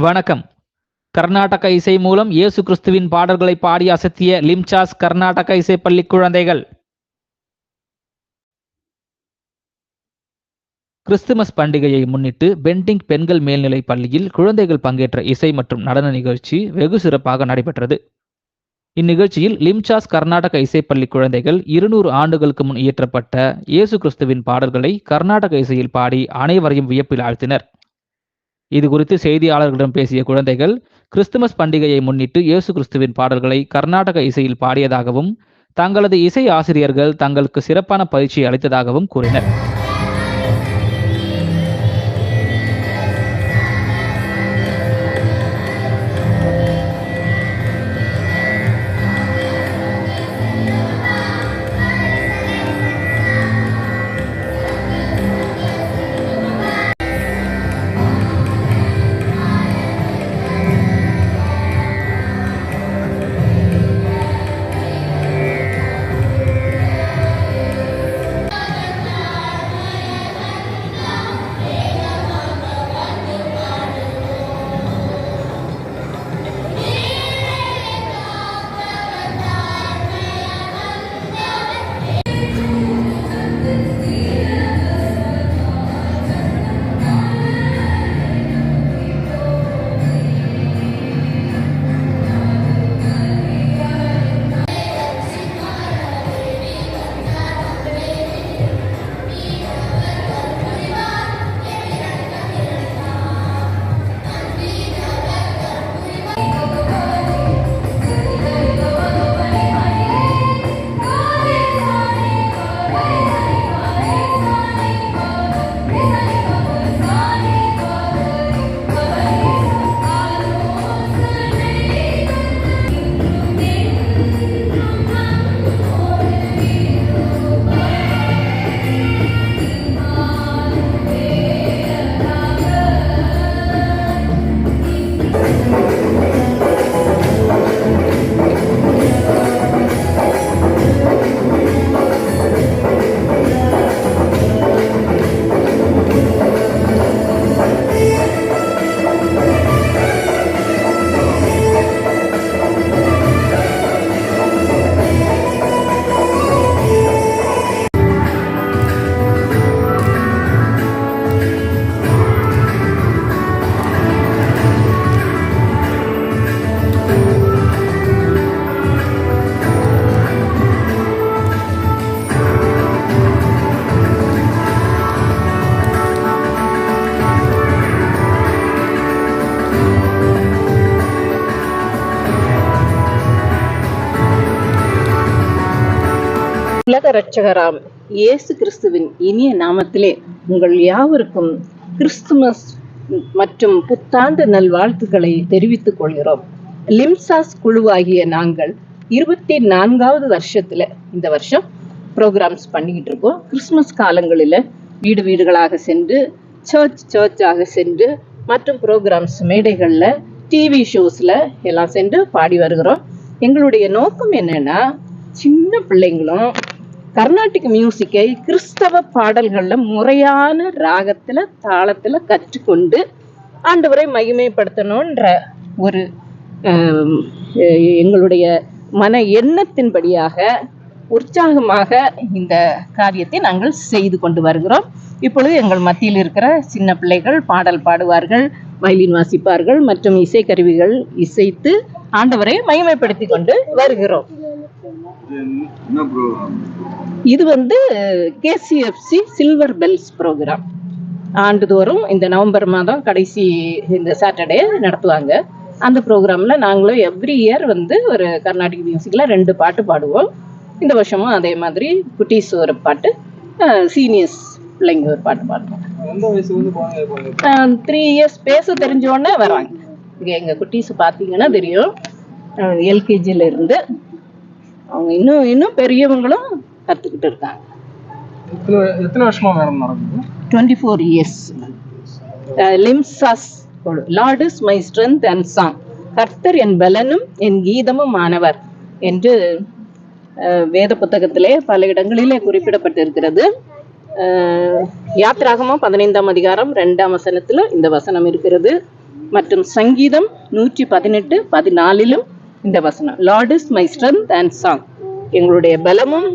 வணக்கம். கர்நாடக இசை மூலம் இயேசு கிறிஸ்துவின் பாடல்களை பாடி அசத்திய லிம்சாஸ் கர்நாடக இசைப்பள்ளி குழந்தைகள். கிறிஸ்துமஸ் பண்டிகையை முன்னிட்டு பெண்டிங் பெண்கள் மேல்நிலைப் பள்ளியில் குழந்தைகள் பங்கேற்ற இசை மற்றும் நடன நிகழ்ச்சி வெகு சிறப்பாக நடைபெற்றது. இந்நிகழ்ச்சியில் லிம்சாஸ் கர்நாடக இசைப்பள்ளி குழந்தைகள் 200 ஆண்டுகளுக்கு முன் இயற்றப்பட்ட இயேசு கிறிஸ்துவின் பாடல்களை கர்நாடக இசையில் பாடி அனைவரையும் வியப்பில் ஆழ்த்தினர். இது குறித்து செய்தியாளர்களிடம் பேசிய குழந்தைகள், கிறிஸ்துமஸ் பண்டிகையை முன்னிட்டு இயேசு கிறிஸ்துவின் பாடல்களை கர்நாடக இசையில் பாடியதாகவும் தங்களது இசை ஆசிரியர்கள் தங்களுக்கு சிறப்பான பயிற்சி அளித்ததாகவும் கூறினர். உலக இரட்சகராம் இயேசு கிறிஸ்துவின் இனிய நாமத்திலே உங்கள் யாவருக்கும் கிறிஸ்துமஸ் மற்றும் புத்தாண்டு நல்வாழ்த்துக்களை தெரிவித்துக் கொள்கிறோம். லிம்சாஸ் குழுவாகிய நாங்கள் 24வது வருஷத்துல இந்த வருஷம் ப்ரோக்ராம்ஸ் பண்ணிக்கிட்டு இருக்கோம். கிறிஸ்துமஸ் காலங்களில் வீடு வீடுகளாக சென்று சர்ச்சாக சென்று மற்றும் ப்ரோக்ராம்ஸ் மேடைகளில் டிவி ஷோஸில் எல்லாம் சென்று பாடி வருகிறோம். எங்களுடைய நோக்கம் என்னன்னா, சின்ன பிள்ளைங்களும் கர்நாடிக் மியூசிக்கை கிறிஸ்தவ பாடல்கள்ல முறையான ராகத்துல தாளத்துல கற்றுக்கொண்டு ஆண்டவரை மகிமைப்படுத்தணும்ன்ற ஒரு எங்களுடைய மன எண்ணத்தின்படியாக உற்சாகமாக இந்த காரியத்தை நாங்கள் செய்து கொண்டு வருகிறோம். இப்பொழுது எங்கள் மத்தியில் இருக்கிற சின்ன பிள்ளைகள் பாடல் பாடுவார்கள், வயலின் வாசிப்பார்கள் மற்றும் இசைக்கருவிகள் இசைத்து ஆண்டவரை மகிமைப்படுத்தி கொண்டு வருகிறோம். இது KCFC சில்வர் பெல்ஸ் ப்ரோக்ராம் ஆண்டுதோறும் இந்த நவம்பர் மாதம் கடைசி இந்த சாட்டர்டே நடத்துவாங்க. அந்த ப்ரோக்ராம்ல நாங்களும் எவ்ரி இயர் ஒரு கர்நாடிக் மியூசிக்ல 2 பாட்டு பாடுவோம். இந்த வருஷமும் அதே மாதிரி குட்டீஸ் ஒரு பாட்டு, சீனியர்ஸ் பிள்ளைங்க ஒரு பாட்டு பாடுவோம். 3 இயர்ஸ் பேச தெரிஞ்சோடனே வராங்க. எங்க குட்டீஸ் பார்த்தீங்கன்னா தெரியும், எல்கேஜில இருந்து அவங்க இன்னும் பெரியவங்களும் கத்துக்கிட்டு இருக்காங்க. எத்தனை வருஷமா மேடம் நடக்குது? 24 இயர்ஸ். லிம்சாஸ் lord is my strength and song, கர்த்தர் என் பலனும் என் கீதமும் ஆனவர் என்று வேத புத்தகத்திலே பல இடங்களிலே குறிப்பிடப்பட்டிருக்கிறது. யாத்திராகமம் 15ஆம் அதிகாரம் 2ஆம் வசனத்துல இந்த வசனம் இருக்கிறது. மற்றும் சங்கீதம் 118:14 இந்த வசனம், Lord is my strength and song. எங்களுடைய பலமும்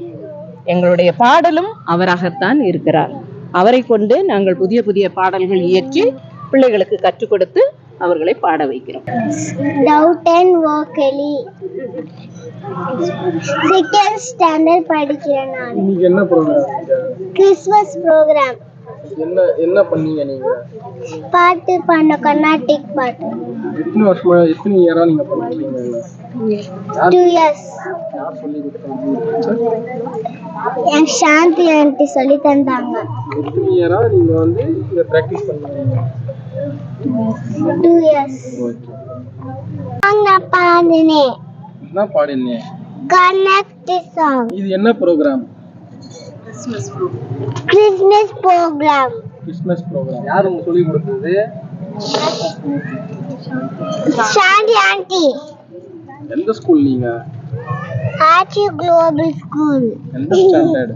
எங்களுடைய பாடலும் அவராகத்தான் இருக்கிறார். அவரை கொண்டு நாங்கள் புதிய புதிய பாடல்கள் இயற்றி பிள்ளைகளுக்கு கற்றுக் கொடுத்து அவர்களை பாட வைக்கிறோம். டவுட்டன் வோக்கலி செகண்ட் ஸ்டாண்டர்ட் படிக்கிறேன் நான். இன்னைக்கு என்ன ப்ரோக்ராம்? Christmas program. என்ன பண்ணீங்க நீங்க? பாட்டு பண்ண, கர்நாடிக் பாட்டு. எத்தனை இயரா நீங்க பண்றீங்க? 2 years. யார் சொல்லி கொடுத்தாங்க? என் சாந்தி ஆண்டி சொல்லி தந்தாங்க. எத்தனை இயரா நீங்க இத பிராக்டிஸ் பண்ணீங்க? 2 years. நான் பாடினேன். என்ன பாடினீங்க? கர்நாடிக் சாங். இது என்ன program? Christmas program. Christmas program. யார் உங்களுக்கு சொல்லி கொடுத்தது? சாந்தி ஆண்டி. எந்த ஸ்கூல் நீங்க? Aachi global school. எந்த ஸ்டாண்டர்ட்?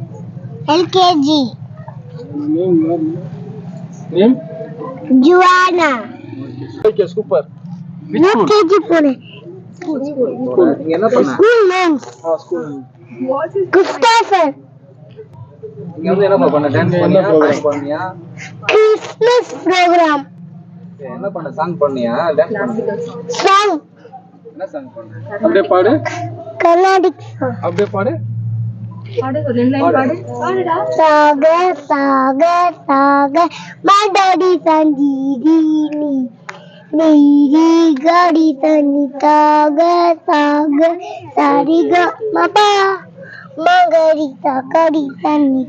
LKG. நேம்? ஜுவானா. Okay, super. UKG போனேன். ஸ்கூல். நீங்க என்ன பண்ண? School name school. கிறிஸ்டோபர். நீங்க என்ன பண்ண? டான்ஸ் பண்ணியா? ப்ரோக்ராம் பண்ணியா? Christmas program. என்ன பண்ண? சாங் பண்ணியா? டான்ஸ் பண்ணியா? சாங். என்ன சாங் பண்ண? அப்படியே பாடு. கர்நாடிக் சாங். அப்படியே பாடு. சாக சாக சாக மாடோடி சஞ்சீதி நீரி காடி தனி தாக சாக சாரிக மபா மகரி தகடி தனி